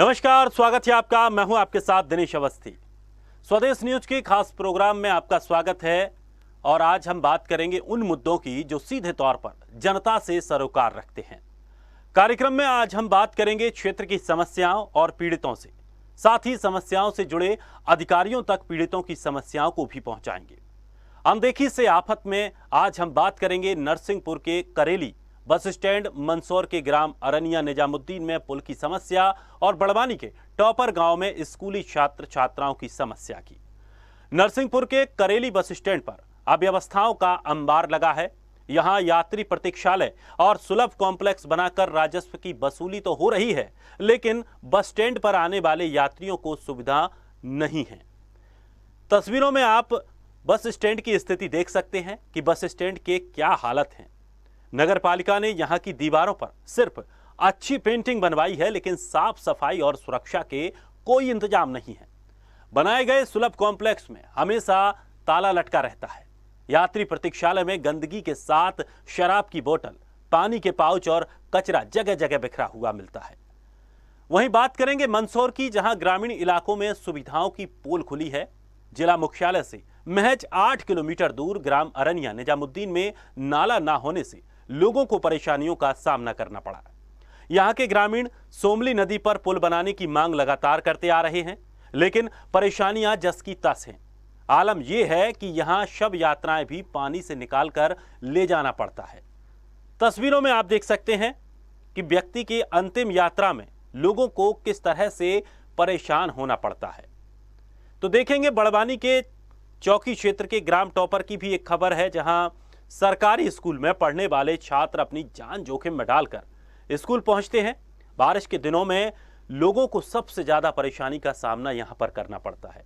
नमस्कार, स्वागत है आपका। मैं हूं आपके साथ दिनेश अवस्थी। स्वदेश न्यूज के खास प्रोग्राम में आपका स्वागत है और आज हम बात करेंगे उन मुद्दों की जो सीधे तौर पर जनता से सरोकार रखते हैं। कार्यक्रम में आज हम बात करेंगे क्षेत्र की समस्याओं और पीड़ितों से, साथ ही समस्याओं से जुड़े अधिकारियों तक पीड़ितों की समस्याओं को भी पहुंचाएंगे। अनदेखी से आफत में आज हम बात करेंगे नरसिंहपुर के करेली बस स्टैंड, मंदसौर के ग्राम अरनिया निजामुद्दीन में पुल की समस्या और बड़वानी के टॉपर गांव में स्कूली छात्र छात्राओं की समस्या की। नरसिंहपुर के करेली बस स्टैंड पर अव्यवस्थाओं का अंबार लगा है। यहां यात्री प्रतीक्षालय और सुलभ कॉम्प्लेक्स बनाकर राजस्व की वसूली तो हो रही है, लेकिन बस स्टैंड पर आने वाले यात्रियों को सुविधा नहीं है। तस्वीरों में आप बस स्टैंड की स्थिति देख सकते हैं कि बस स्टैंड के क्या हालत है। नगर पालिका ने यहां की दीवारों पर सिर्फ अच्छी पेंटिंग बनवाई है, लेकिन साफ सफाई और सुरक्षा के कोई इंतजाम नहीं है। बनाए गए सुलभ कॉम्प्लेक्स में हमेशा ताला लटका रहता है। यात्री प्रतीक्षालय में गंदगी के साथ शराब की बोतल, पानी के पाउच और कचरा जगह जगह बिखरा हुआ मिलता है। वहीं बात करेंगे मंदसौर की, जहां ग्रामीण इलाकों में सुविधाओं की पोल खुली है। जिला मुख्यालय से महज 8 किलोमीटर दूर ग्राम अरनिया निजामुद्दीन में नाला ना होने से लोगों को परेशानियों का सामना करना पड़ा। यहां के ग्रामीण सोमली नदी पर पुल बनाने की मांग लगातार करते आ रहे हैं, लेकिन परेशानियां जस की तस हैं। आलम यह है कि यहां शव यात्राएं भी पानी से निकालकर ले जाना पड़ता है। तस्वीरों में आप देख सकते हैं कि व्यक्ति की अंतिम यात्रा में लोगों को किस तरह से परेशान होना पड़ता है। तो देखेंगे बड़वानी के चौकी क्षेत्र के ग्राम टॉपर की भी एक खबर है, जहां सरकारी स्कूल में पढ़ने वाले छात्र अपनी जान जोखिम में डालकर स्कूल पहुंचते हैं। बारिश के दिनों में लोगों को सबसे ज्यादा परेशानी का सामना यहां पर करना पड़ता है।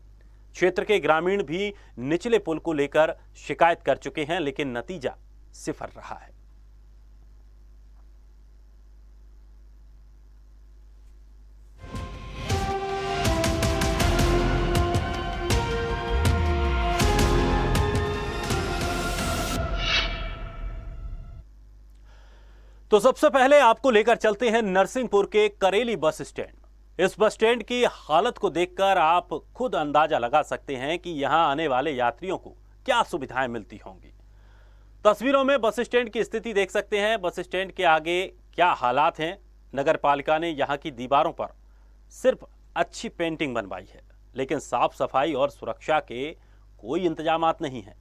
क्षेत्र के ग्रामीण भी निचले पुल को लेकर शिकायत कर चुके हैं, लेकिन नतीजा सिफर रहा है। तो सबसे पहले आपको लेकर चलते हैं नरसिंहपुर के करेली बस स्टैंड। इस बस स्टैंड की हालत को देखकर आप खुद अंदाजा लगा सकते हैं कि यहां आने वाले यात्रियों को क्या सुविधाएं मिलती होंगी। तस्वीरों में बस स्टैंड की स्थिति देख सकते हैं। बस स्टैंड के आगे क्या हालात हैं। नगर पालिका ने यहां की दीवारों पर सिर्फ अच्छी पेंटिंग बनवाई है, लेकिन साफ सफाई और सुरक्षा के कोई इंतजामात नहीं है।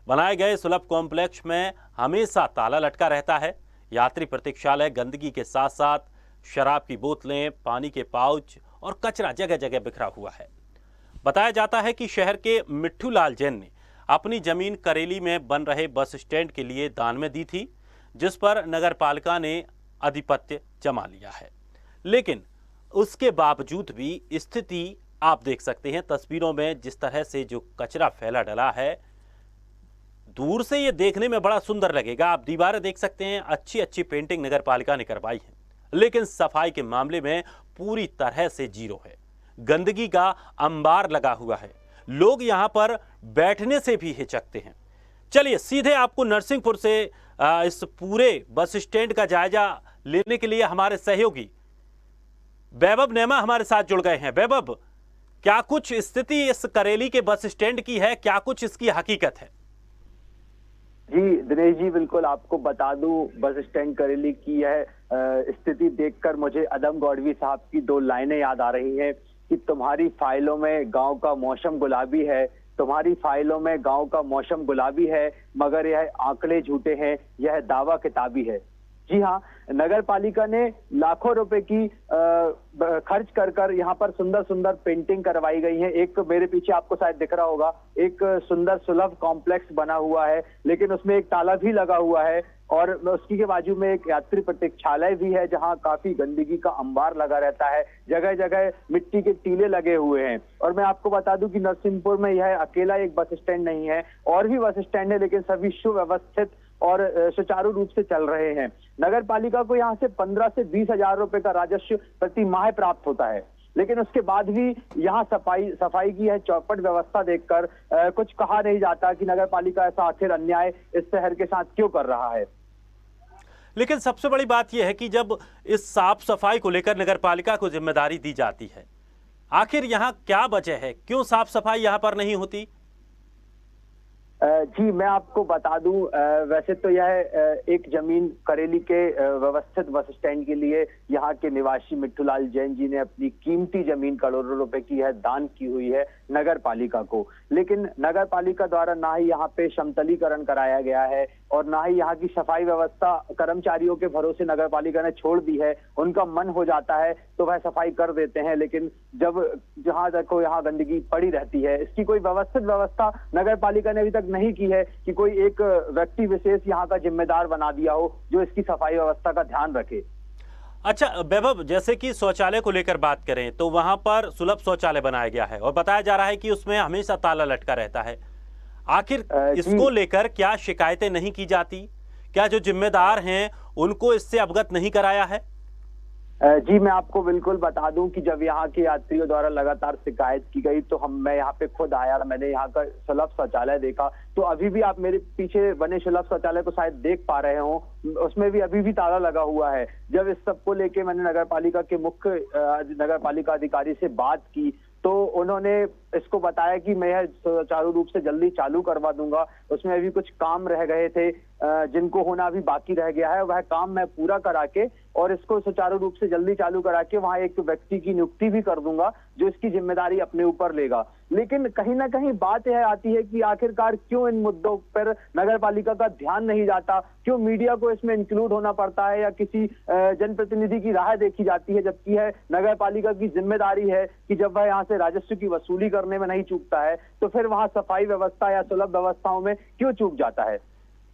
बनाए गए सुलभ कॉम्प्लेक्स में हमेशा ताला लटका रहता है। यात्री प्रतीक्षालय गंदगी के साथ साथ शराब की बोतलें, पानी के पाउच और कचरा जगह जगह बिखरा हुआ है। बताया जाता है कि शहर के मिट्ठू लाल जैन ने अपनी जमीन करेली में बन रहे बस स्टैंड के लिए दान में दी थी, जिस पर नगर पालिका ने आधिपत्य जमा लिया है। लेकिन उसके बावजूद भी स्थिति आप देख सकते हैं तस्वीरों में, जिस तरह से जो कचरा फैला डला है। दूर से ये देखने में बड़ा सुंदर लगेगा। आप दीवारें देख सकते हैं, अच्छी अच्छी पेंटिंग नगर पालिका ने करवाई है, लेकिन सफाई के मामले में पूरी तरह से जीरो है। गंदगी का अंबार लगा हुआ है। लोग यहां पर बैठने से भी हिचकते हैं। चलिए सीधे आपको नरसिंहपुर से इस पूरे बस स्टैंड का जायजा लेने के लिए हमारे सहयोगी वैभव नेमा हमारे साथ जुड़ गए हैं। वैभव, क्या कुछ स्थिति इस करेली के बस स्टैंड की है, क्या कुछ इसकी हकीकत है? जी दिनेश जी, बिल्कुल आपको बता दूं, बस स्टैंड करेली की यह स्थिति देखकर मुझे अदम गौड़वी साहब की 2 लाइनें याद आ रही हैं कि तुम्हारी फाइलों में गांव का मौसम गुलाबी है, तुम्हारी फाइलों में गांव का मौसम गुलाबी है, मगर यह आंकड़े झूठे हैं, यह दावा किताबी है। जी हाँ, नगर पालिका ने लाखों रुपए की खर्च कर यहाँ पर सुंदर सुंदर पेंटिंग करवाई गई है। एक मेरे पीछे आपको शायद दिख रहा होगा, एक सुंदर सुलभ कॉम्प्लेक्स बना हुआ है, लेकिन उसमें एक ताला भी लगा हुआ है और उसकी के बाजू में एक यात्री प्रतीक्षालय भी है, जहां काफी गंदगी का अंबार लगा रहता है। जगह जगह मिट्टी के टीले लगे हुए हैं। और मैं आपको बता दूं कि नरसिंहपुर में यह अकेला एक बस स्टैंड नहीं है, और भी बस स्टैंड है, लेकिन सभी सुव्यवस्थित और सुचारू रूप से चल रहे हैं। नगर पालिका को यहाँ से 15 से 20 हजार रुपए का राजस्व प्रति माह प्राप्त होता है, लेकिन उसके बाद भी यहाँ सफाई की है चौपट व्यवस्था देखकर कुछ कहा नहीं जाता कि नगर पालिका ऐसा आखिर अन्याय इस शहर के साथ क्यों कर रहा है। लेकिन सबसे बड़ी बात यह है कि जब इस साफ सफाई को लेकर नगर पालिका को जिम्मेदारी दी जाती है, आखिर यहाँ क्या वजह है, क्यों साफ सफाई यहाँ पर नहीं होती? जी मैं आपको बता दूं, वैसे तो यह एक जमीन करेली के व्यवस्थित बस स्टैंड के लिए यहाँ के निवासी मिट्ठूलाल जैन जी ने अपनी कीमती जमीन करोड़ों रुपए की है दान की हुई है नगर पालिका को। लेकिन नगर पालिका द्वारा ना ही यहाँ पे समतलीकरण कराया गया है और ना ही यहाँ की सफाई व्यवस्था कर्मचारियों के भरोसे नगर पालिका ने छोड़ दी है। उनका मन हो जाता है तो वह सफाई कर देते हैं, लेकिन जब जहां देखो यहाँ गंदगी पड़ी रहती है। इसकी कोई व्यवस्थित व्यवस्था नगर पालिका ने अभी तक नहीं की है कि कोई एक व्यक्ति विशेष यहाँ का जिम्मेदार बना दिया हो जो इसकी सफाई व्यवस्था का ध्यान रखे। अच्छा वैभव, जैसे कि शौचालय को लेकर बात करें तो वहां पर सुलभ शौचालय बनाया गया है और बताया जा रहा है कि उसमें हमेशा ताला लटका रहता है। आखिर इसको लेकर क्या शिकायतें नहीं की जाती? क्या जो जिम्मेदार हैं उनको इससे अवगत नहीं कराया है? जी मैं आपको बिल्कुल बता दूं कि जब यहाँ के यात्रियों द्वारा लगातार शिकायत की गई तो मैं यहाँ पे खुद आया, मैंने यहाँ का सुलभ शौचालय देखा। तो अभी भी आप मेरे पीछे बने सुलभ शौचालय को शायद देख पा रहे हो, उसमें भी अभी भी ताला लगा हुआ है। जब इस सब को लेके मैंने नगर पालिका के मुख्य नगर पालिका अधिकारी से बात की तो उन्होंने इसको बताया कि मैं यह सुचारू रूप से जल्दी चालू करवा दूंगा। उसमें अभी कुछ काम रह गए थे जिनको होना अभी बाकी रह गया है, वह काम मैं पूरा करा के और इसको सुचारू रूप से जल्दी चालू करा के वहां एक व्यक्ति की नियुक्ति भी कर दूंगा जो इसकी जिम्मेदारी अपने ऊपर लेगा। लेकिन कहीं ना कहीं बात यह आती है कि आखिरकार क्यों इन मुद्दों पर नगर पालिका का ध्यान नहीं जाता, क्यों मीडिया को इसमें इंक्लूड होना पड़ता है या किसी जनप्रतिनिधि की राह देखी जाती है, जबकि है नगर पालिका की जिम्मेदारी है कि जब वह यहाँ से राजस्व की वसूली करने में नहीं चूकता है तो फिर वहां सफाई व्यवस्था या सुलभ व्यवस्थाओं में क्यों चूक जाता है।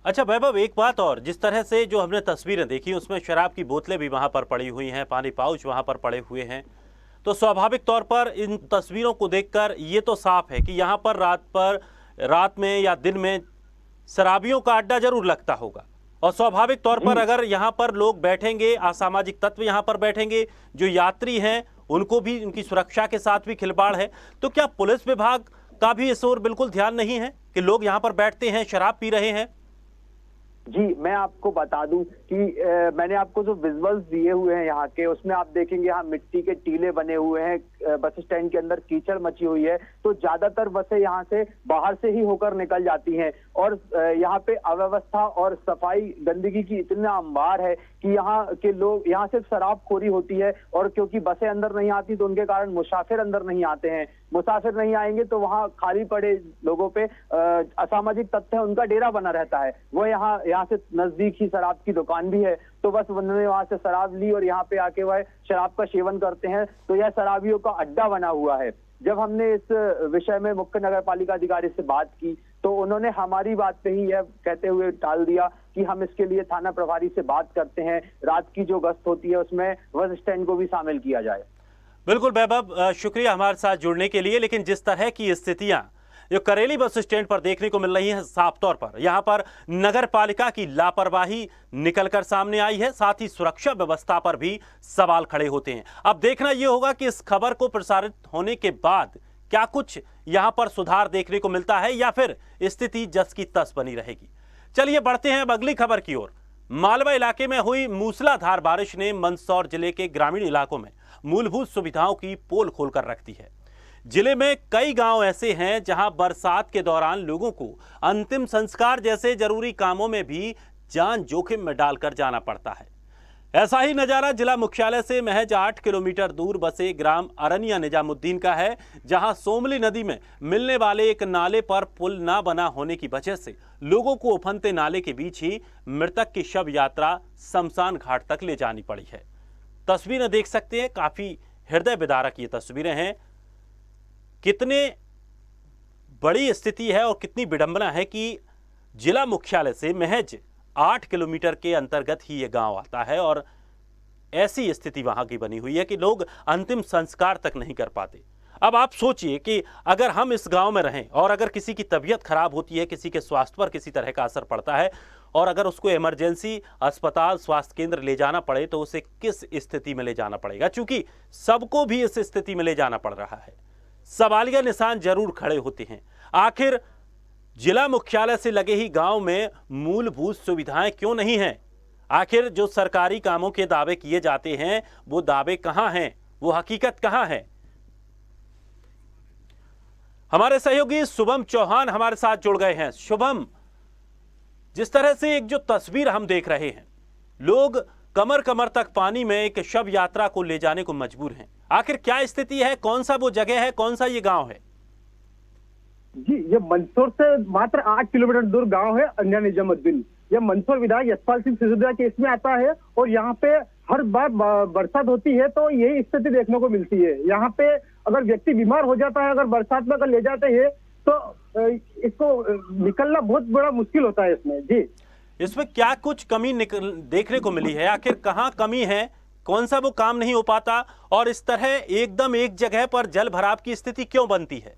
अच्छा वैभव, एक बात और, जिस तरह से जो हमने तस्वीरें देखी उसमें शराब की बोतलें भी वहां पर पड़ी हुई हैं, पानी पाउच वहां पर पड़े हुए हैं, तो स्वाभाविक तौर पर इन तस्वीरों को देखकर ये तो साफ है कि यहाँ पर रात में या दिन में शराबियों का अड्डा जरूर लगता होगा। और स्वाभाविक तौर पर अगर यहाँ पर लोग बैठेंगे, असामाजिक तत्व यहाँ पर बैठेंगे, जो यात्री हैं उनको भी, उनकी सुरक्षा के साथ भी खिलवाड़ है। तो क्या पुलिस विभाग का भी इस ओर बिल्कुल ध्यान नहीं है कि लोग यहाँ पर बैठते हैं, शराब पी रहे हैं? जी मैं आपको बता दूं कि मैंने आपको जो विजुअल्स दिए हुए हैं यहाँ के, उसमें आप देखेंगे यहाँ मिट्टी के टीले बने हुए हैं, बस स्टैंड के अंदर कीचड़ मची हुई है। तो ज्यादातर बसें यहाँ से बाहर से ही होकर निकल जाती हैं और यहाँ पे अव्यवस्था और सफाई गंदगी की इतना अंबार है कि यहाँ के लोग, यहाँ सिर्फ शराबखोरी होती है और क्योंकि बसें अंदर नहीं आती तो उनके कारण मुसाफिर अंदर नहीं आते हैं। मुसाफिर नहीं आएंगे तो वहाँ खाली पड़े लोगों पे असामाजिक तत्व है उनका डेरा बना रहता है। वो यहाँ से नजदीक ही शराब की दुकान भी है, तो बस उन्होंने वहां से शराब ली और यहाँ पे आके वह शराब का सेवन करते हैं। तो यह शराबियों का अड्डा बना हुआ है। जब हमने इस विषय में मुख्य नगर पालिका अधिकारी से बात की तो उन्होंने हमारी बात पे ही यह कहते हुए टाल दिया कि हम इसके लिए थाना प्रभारी से बात करते हैं, रात की जो गश्त होती है उसमें बस स्टैंड को भी शामिल किया जाए। बिल्कुल वैभव, शुक्रिया हमारे साथ जुड़ने के लिए। लेकिन जिस तरह की स्थितियां जो करेली बस स्टैंड पर देखने को मिल रही है, साफ तौर पर यहां पर नगर पालिका की लापरवाही निकलकर सामने आई है। साथ ही सुरक्षा व्यवस्था पर भी सवाल खड़े होते हैं। अब देखना यह होगा कि इस खबर को प्रसारित होने के बाद क्या कुछ यहां पर सुधार देखने को मिलता है या फिर स्थिति जस की तस बनी रहेगी। चलिए बढ़ते हैं अब अगली खबर की ओर। मालवा इलाके में हुई मूसलाधार बारिश ने मंदसौर जिले के ग्रामीण इलाकों में मूलभूत सुविधाओं की पोल खोलकर रख दी है। जिले में कई गांव ऐसे हैं जहां बरसात के दौरान लोगों को अंतिम संस्कार जैसे जरूरी कामों में भी जान जोखिम में डालकर जाना पड़ता है। ऐसा ही नजारा जिला मुख्यालय से महज 8 किलोमीटर दूर बसे ग्राम अरनिया निजामुद्दीन का है, जहां सोमली नदी में मिलने वाले एक नाले पर पुल ना बना होने की वजह से लोगों को उफनते नाले के बीच ही मृतक की शव यात्रा शमशान घाट तक ले जानी पड़ी है। तस्वीरें देख सकते हैं, काफी हृदय विदारक ये तस्वीरें हैं। कितने बड़ी स्थिति है और कितनी विडंबना है कि जिला मुख्यालय से महज 8 किलोमीटर के अंतर्गत ही यह गांव आता है और ऐसी स्थिति वहां की बनी हुई है कि लोग अंतिम संस्कार तक नहीं कर पाते। अब आप सोचिए कि अगर हम इस गांव में रहें और अगर किसी की तबीयत खराब होती है, किसी के स्वास्थ्य पर किसी तरह का असर पड़ता है और अगर उसको इमरजेंसी अस्पताल, स्वास्थ्य केंद्र ले जाना पड़े तो उसे किस स्थिति में ले जाना पड़ेगा, क्योंकि सबको भी इस स्थिति में ले जाना पड़ रहा है। सवालिया निशान जरूर खड़े होते हैं। आखिर जिला मुख्यालय से लगे ही गांव में मूलभूत सुविधाएं क्यों नहीं हैं? आखिर जो सरकारी कामों के दावे किए जाते हैं वो दावे कहां हैं, वो हकीकत कहां है। हमारे सहयोगी शुभम चौहान हमारे साथ जुड़ गए हैं। शुभम, जिस तरह से एक जो तस्वीर हम देख रहे हैं, लोग कमर कमर तक पानी में एक शव यात्रा को ले जाने को मजबूर हैं, आखिर क्या स्थिति है, कौन सा वो जगह है, कौन सा ये गांव है? जी, ये मंदसौर से मात्र 8 किलोमीटर दूर गांव है अन्या निजामुद्दीन। यह मंदसौर विधायक यशपाल सिंह सिसोदिया के इसमें आता है और यहाँ पे हर बार बरसात होती है तो यही स्थिति देखने को मिलती है। यहाँ पे अगर व्यक्ति बीमार हो जाता है, अगर बरसात में अगर ले जाते हैं तो इसको निकलना बहुत बड़ा मुश्किल होता है इसमें। जी, इसमें क्या कुछ कमी देखने को मिली है, आखिर कहाँ कमी है, कौन सा वो काम नहीं हो पाता और इस तरह एकदम एक जगह पर जल भराव की स्थिति क्यों बनती है?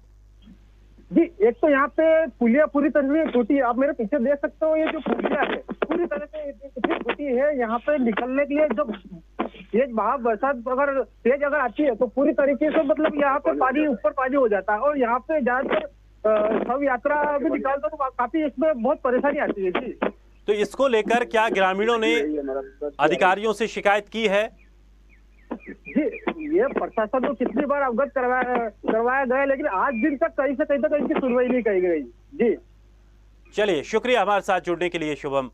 जी, एक तो यहाँ पे पुलिया पूरी तरह से टूटी है। आप मेरे पीछे देख सकते हो, ये जो पुलिया है पूरी तरह से इतनी टूटी है। यहाँ पे निकलने के लिए जो तेज बहाव बरसात अगर तेज अगर आती है तो पूरी तरीके से मतलब यहाँ पे पानी ऊपर पानी हो जाता है और यहाँ पे ज्यादातर शव यात्रा भी निकालते तो काफी इसमें बहुत परेशानी आती है। जी, तो इसको लेकर क्या ग्रामीणों ने अधिकारियों से शिकायत की है? जी, ये प्रशासन को कितनी बार अवगत करवाया गया, लेकिन आज दिन तक कहीं से कहीं तक इनकी सुनवाई नहीं की गई। जी, चलिए, शुक्रिया हमारे साथ जुड़ने के लिए शुभम।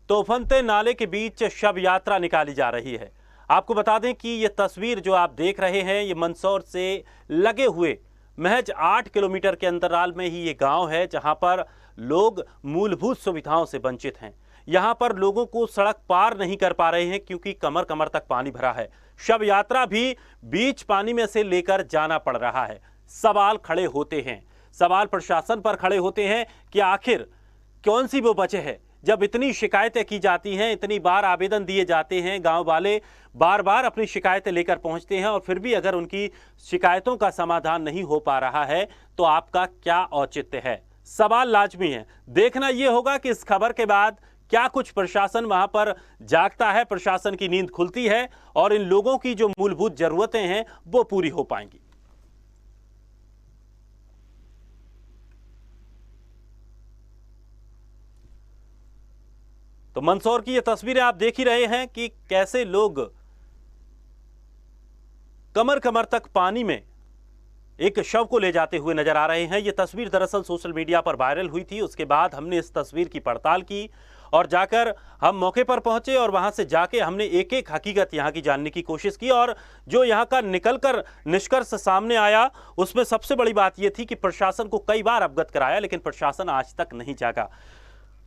तो उफनते नाले के बीच शव यात्रा निकाली जा रही है। आपको बता दें कि ये तस्वीर जो आप देख रहे हैं, ये मंदसौर से लगे हुए महज 8 किलोमीटर के अंतराल में ही ये गांव है, जहां पर लोग मूलभूत सुविधाओं से वंचित हैं। यहां पर लोगों को सड़क पार नहीं कर पा रहे हैं क्योंकि कमर कमर तक पानी भरा है। शव यात्रा भी बीच पानी में से लेकर जाना पड़ रहा है। सवाल खड़े होते हैं, सवाल प्रशासन पर खड़े होते हैं कि आखिर कौन सी वो वजह है, जब इतनी शिकायतें की जाती हैं, इतनी बार आवेदन दिए जाते हैं, गांव वाले बार बार अपनी शिकायतें लेकर पहुंचते हैं और फिर भी अगर उनकी शिकायतों का समाधान नहीं हो पा रहा है तो आपका क्या औचित्य है? सवाल लाजमी है। देखना यह होगा कि इस खबर के बाद क्या कुछ प्रशासन वहां पर जागता है, प्रशासन की नींद खुलती है और इन लोगों की जो मूलभूत जरूरतें हैं वो पूरी हो पाएंगी। तो मंदसौर की ये तस्वीरें आप देख ही रहे हैं कि कैसे लोग कमर कमर तक पानी में एक शव को ले जाते हुए नजर आ रहे हैं। ये तस्वीर दरअसल सोशल मीडिया पर वायरल हुई थी। उसके बाद हमने इस तस्वीर की पड़ताल की और जाकर हम मौके पर पहुंचे और वहां से जाके हमने एक एक हकीकत यहां की जानने की कोशिश की और जो यहां का निकलकर निष्कर्ष सामने आया उसमें सबसे बड़ी बात यह थी कि प्रशासन को कई बार अवगत कराया लेकिन प्रशासन आज तक नहीं जागा।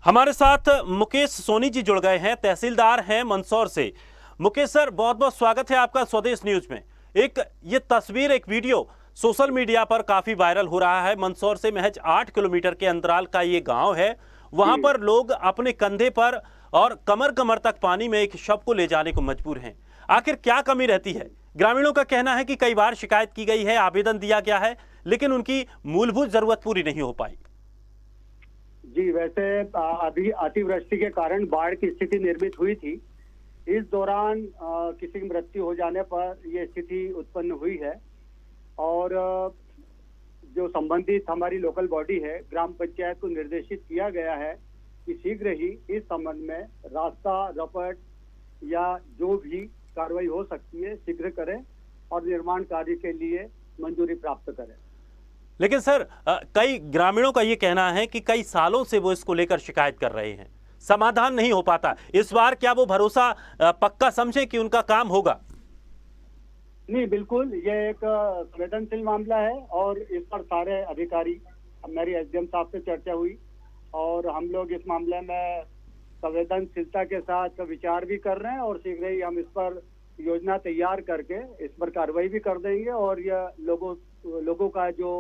हमारे साथ मुकेश सोनी जी जुड़ गए हैं, तहसीलदार हैं मंदसौर से। मुकेश सर, बहुत बहुत स्वागत है आपका स्वदेश न्यूज में। एक ये तस्वीर, एक वीडियो सोशल मीडिया पर काफी वायरल हो रहा है। मंदसौर से महज 8 किलोमीटर के अंतराल का ये गांव है। वहां पर लोग अपने कंधे पर और कमर कमर तक पानी में एक शव को ले जाने को मजबूर हैं। आखिर क्या कमी रहती है? ग्रामीणों का कहना है कि कई बार शिकायत की गई है, आवेदन दिया गया है, लेकिन उनकी मूलभूत जरूरत पूरी नहीं हो पाई। जी, वैसे अभी अतिवृष्टि के कारण बाढ़ की स्थिति निर्मित हुई थी। इस दौरान किसी की मृत्यु हो जाने पर यह स्थिति उत्पन्न हुई है और जो संबंधित हमारी लोकल बॉडी है, ग्राम पंचायत को निर्देशित किया गया है कि शीघ्र ही इस संबंध में रास्ता रपट या जो भी कार्रवाई हो सकती है शीघ्र करें और निर्माण कार्य के लिए मंजूरी प्राप्त करें। लेकिन सर, कई ग्रामीणों का ये कहना है कि कई सालों से वो इसको लेकर शिकायत कर रहे हैं, समाधान नहीं हो पाता। इस बार क्या वो भरोसा पक्का समझे कि उनका काम होगा? नहीं, बिल्कुल, ये एक संवेदनशील मामला है और इस पर सारे अधिकारी, मेरी एसडीएम साहब से चर्चा हुई और हम लोग इस मामले में संवेदनशीलता के साथ विचार भी कर रहे हैं और शीघ्र ही हम इस पर योजना तैयार करके इस पर कार्रवाई भी कर देंगे और यह लोगों का जो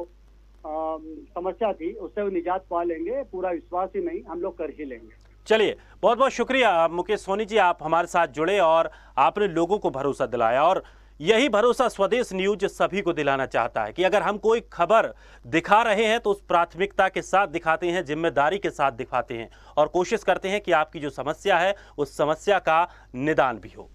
समस्या थी उससे वो निजात पा लेंगे। पूरा विश्वास ही नहीं, हम लोग कर ही लेंगे। चलिए, बहुत बहुत शुक्रिया मुकेश सोनी जी, आप हमारे साथ जुड़े और आपने लोगों को भरोसा दिलाया और यही भरोसा स्वदेश न्यूज सभी को दिलाना चाहता है कि अगर हम कोई खबर दिखा रहे हैं तो उस प्राथमिकता के साथ दिखाते हैं, जिम्मेदारी के साथ दिखाते हैं और कोशिश करते हैं कि आपकी जो समस्या है उस समस्या का निदान भी हो।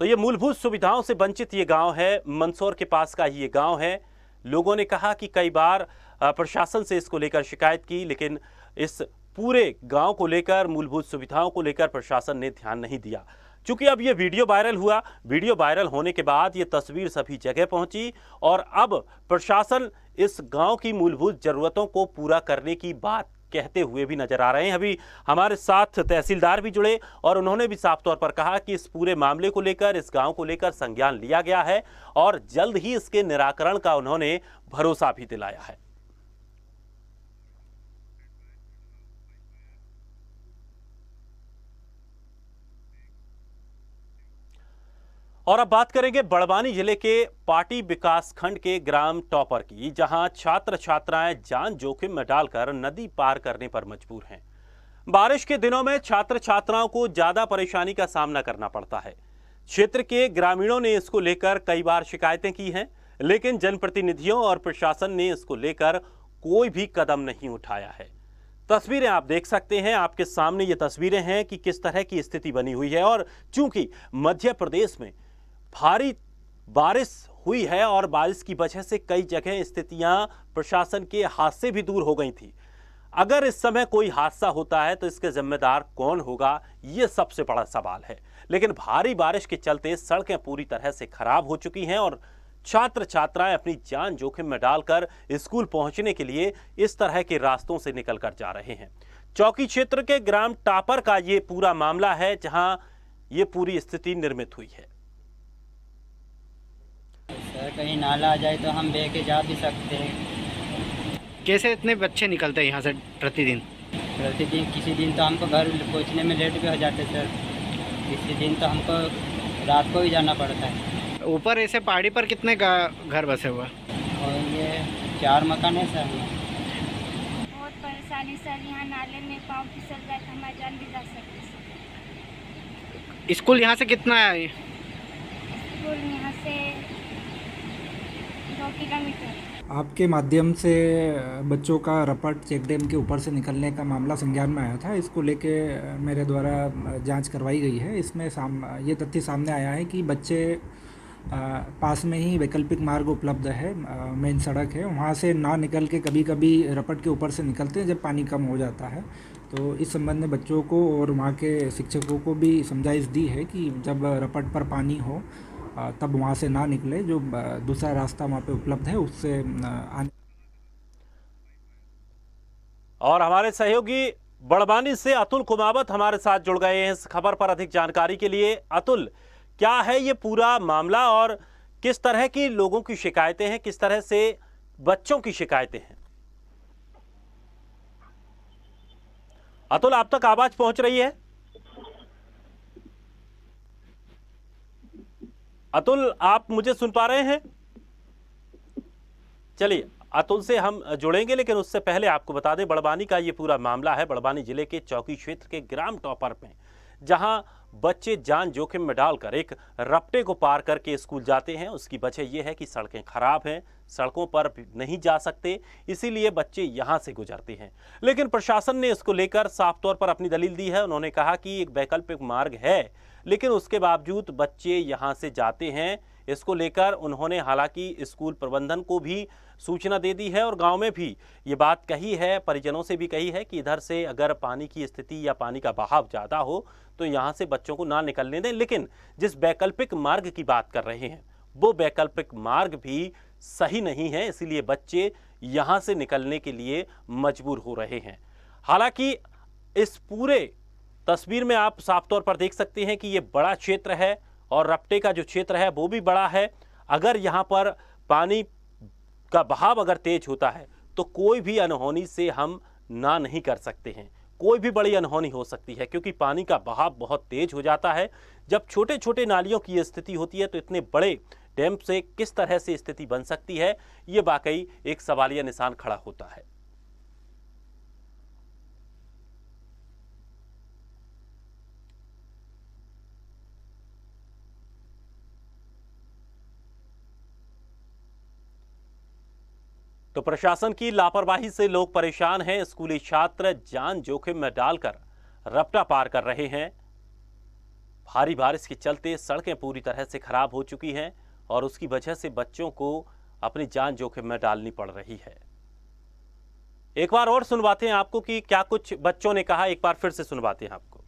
तो ये मूलभूत सुविधाओं से वंचित ये गांव है, मंदसौर के पास का ही ये गांव है। लोगों ने कहा कि कई बार प्रशासन से इसको लेकर शिकायत की लेकिन इस पूरे गांव को लेकर, मूलभूत सुविधाओं को लेकर प्रशासन ने ध्यान नहीं दिया। चूंकि अब ये वीडियो वायरल हुआ, वीडियो वायरल होने के बाद ये तस्वीर सभी जगह पहुंची और अब प्रशासन इस गांव की मूलभूत जरूरतों को पूरा करने की बात कहते हुए भी नजर आ रहे हैं। अभी हमारे साथ तहसीलदार भी जुड़े और उन्होंने भी साफ तौर पर कहा कि इस पूरे मामले को लेकर, इस गांव को लेकर संज्ञान लिया गया है और जल्द ही इसके निराकरण का उन्होंने भरोसा भी दिलाया है। और अब बात करेंगे बड़वानी जिले के पाटी विकास खंड के ग्राम टॉपर की, जहां छात्र छात्राएं जान जोखिम में डालकर नदी पार करने पर मजबूर हैं। बारिश के दिनों में छात्र छात्राओं को ज्यादा परेशानी का सामना करना पड़ता है। क्षेत्र के ग्रामीणों ने इसको लेकर कई बार शिकायतें की हैं, लेकिन जनप्रतिनिधियों और प्रशासन ने इसको लेकर कोई भी कदम नहीं उठाया है। तस्वीरें आप देख सकते हैं, आपके सामने ये तस्वीरें हैं कि किस तरह की स्थिति बनी हुई है। और चूंकि मध्य प्रदेश में भारी बारिश हुई है और बारिश की वजह से कई जगह स्थितियां प्रशासन के हाथ से भी दूर हो गई थी। अगर इस समय कोई हादसा होता है तो इसके जिम्मेदार कौन होगा, यह सबसे बड़ा सवाल है। लेकिन भारी बारिश के चलते सड़कें पूरी तरह से खराब हो चुकी हैं और छात्र छात्राएं अपनी जान जोखिम में डालकर स्कूल पहुंचने के लिए इस तरह के रास्तों से निकलकर जा रहे हैं। चौकी क्षेत्र के ग्राम टापर का ये पूरा मामला है, जहां ये पूरी स्थिति निर्मित हुई है। सर कहीं नाला आ जाए तो हम बह के जा भी सकते हैं। कैसे इतने बच्चे निकलते हैं यहाँ से प्रतिदिन? प्रतिदिन किसी दिन तो हमको घर पहुँचने में लेट भी हो जाते सर, किसी दिन तो हमको रात को ही जाना पड़ता है। ऊपर ऐसे पहाड़ी पर कितने घर बसे हुए? और ये 4 मकान है सर। बहुत परेशानी सर, यहाँ नाले में पाँव फिसल जाए तो हमारी जान भी जा सकती है। स्कूल यहाँ से कितना है? स्कूल यहाँ से 2 किलोमीटर। आपके माध्यम से बच्चों का रपट चेक डैम के ऊपर से निकलने का मामला संज्ञान में आया था। इसको लेके मेरे द्वारा जांच करवाई गई है। इसमें ये तथ्य सामने आया है कि बच्चे पास में ही वैकल्पिक मार्ग उपलब्ध है, मेन सड़क है, वहाँ से ना निकल के कभी कभी रपट के ऊपर से निकलते हैं जब पानी कम हो जाता है। तो इस संबंध में बच्चों को और वहाँ के शिक्षकों को भी समझाइश दी है कि जब रपट पर पानी हो तब वहाँ से ना निकले, जो दूसरा रास्ता वहाँ पे उपलब्ध है उससे आने। और हमारे सहयोगी बड़वानी से अतुल कुमावत हमारे साथ जुड़ गए हैं इस खबर पर अधिक जानकारी के लिए। अतुल, क्या है ये पूरा मामला और किस तरह की लोगों की शिकायतें हैं, किस तरह से बच्चों की शिकायतें हैं? अतुल, आप तक आवाज पहुंच रही है? अतुल, आप मुझे सुन पा रहे हैं? चलिए, अतुल से हम जुड़ेंगे, लेकिन उससे पहले आपको बता दें बड़वानी का ये पूरा मामला है बड़वानी जिले के चौकी क्षेत्र के ग्राम टॉपर में, जहां बच्चे जान जोखिम में डालकर एक रपटे को पार करके स्कूल जाते हैं। उसकी वजह यह है कि सड़कें खराब हैं, सड़कों पर नहीं जा सकते, इसीलिए बच्चे यहां से गुजरते हैं। लेकिन प्रशासन ने इसको लेकर साफ तौर पर अपनी दलील दी है। उन्होंने कहा कि एक वैकल्पिक मार्ग है, लेकिन उसके बावजूद बच्चे यहां से जाते हैं। इसको लेकर उन्होंने हालांकि स्कूल प्रबंधन को भी सूचना दे दी है और गांव में भी ये बात कही है, परिजनों से भी कही है कि इधर से अगर पानी की स्थिति या पानी का बहाव ज़्यादा हो तो यहाँ से बच्चों को ना निकलने दें। लेकिन जिस वैकल्पिक मार्ग की बात कर रहे हैं वो वैकल्पिक मार्ग भी सही नहीं है, इसीलिए बच्चे यहाँ से निकलने के लिए मजबूर हो रहे हैं। हालांकि इस पूरे तस्वीर में आप साफ तौर पर देख सकते हैं कि ये बड़ा क्षेत्र है और रपटे का जो क्षेत्र है वो भी बड़ा है। अगर यहाँ पर पानी का बहाव अगर तेज होता है तो कोई भी अनहोनी से हम ना नहीं कर सकते हैं, कोई भी बड़ी अनहोनी हो सकती है, क्योंकि पानी का बहाव बहुत तेज हो जाता है। जब छोटे छोटे नालियों की स्थिति होती है तो इतने बड़े डैम से किस तरह से स्थिति बन सकती है, ये वाकई एक सवालिया निशान खड़ा होता है। तो प्रशासन की लापरवाही से लोग परेशान हैं। स्कूली छात्र जान जोखिम में डालकर रपटा पार कर रहे हैं। भारी बारिश के चलते सड़कें पूरी तरह से खराब हो चुकी हैं और उसकी वजह से बच्चों को अपनी जान जोखिम में डालनी पड़ रही है। एक बार और सुनवाते हैं आपको कि क्या कुछ बच्चों ने कहा, एक बार फिर से सुनवाते हैं आपको।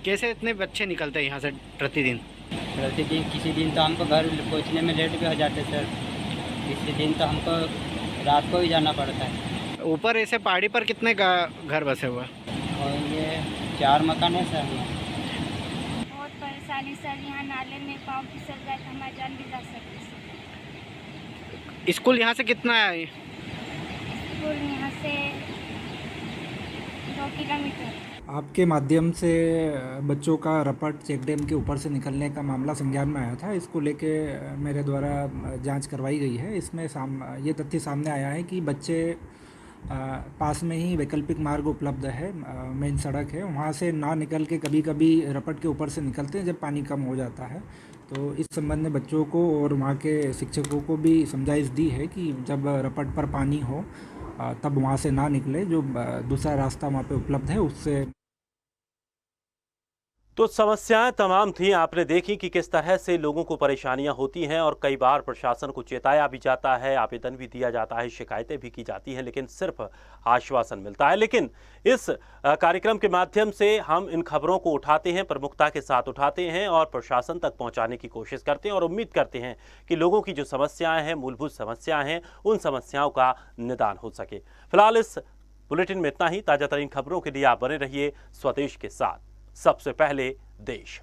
कैसे इतने बच्चे निकलते हैं यहाँ से प्रतिदिन? प्रतिदिन किसी दिन तो हमको घर पहुँचने में लेट भी हो जाते सर, किसी दिन तो हमको रात को ही जाना पड़ता है। ऊपर ऐसे पहाड़ी पर कितने घर बसे हुए? और ये 4 मकान है सर। बहुत परेशानी सर, यहाँ नाले में पाँव फिसल जाए तो हमारा जान भी जा सकती सर। स्कूल यहाँ से कितना है? स्कूल यहाँ से 2 किलोमीटर। आपके माध्यम से बच्चों का रपट चेक डैम के ऊपर से निकलने का मामला संज्ञान में आया था। इसको लेके मेरे द्वारा जांच करवाई गई है। इसमें ये तथ्य सामने आया है कि बच्चे पास में ही वैकल्पिक मार्ग उपलब्ध है, मेन सड़क है, वहाँ से ना निकल के कभी कभी रपट के ऊपर से निकलते हैं जब पानी कम हो जाता है। तो इस संबंध में बच्चों को और वहाँ के शिक्षकों को भी समझाइश दी है कि जब रपट पर पानी हो तब वहाँ से ना निकले, जो दूसरा रास्ता वहाँ पे उपलब्ध है उससे। तो समस्याएं तमाम थी, आपने देखी कि किस तरह से लोगों को परेशानियां होती हैं और कई बार प्रशासन को चेताया भी जाता है, आवेदन भी दिया जाता है, शिकायतें भी की जाती हैं, लेकिन सिर्फ आश्वासन मिलता है। लेकिन इस कार्यक्रम के माध्यम से हम इन खबरों को उठाते हैं, प्रमुखता के साथ उठाते हैं और प्रशासन तक पहुंचाने की कोशिश करते हैं और उम्मीद करते हैं कि लोगों की जो समस्याएं हैं, मूलभूत समस्याएं हैं, उन समस्याओं का निदान हो सके। फिलहाल इस बुलेटिन में इतना ही। ताजा तरीन खबरों के लिए आप बने रहिए स्वदेश के साथ। सबसे पहले देश।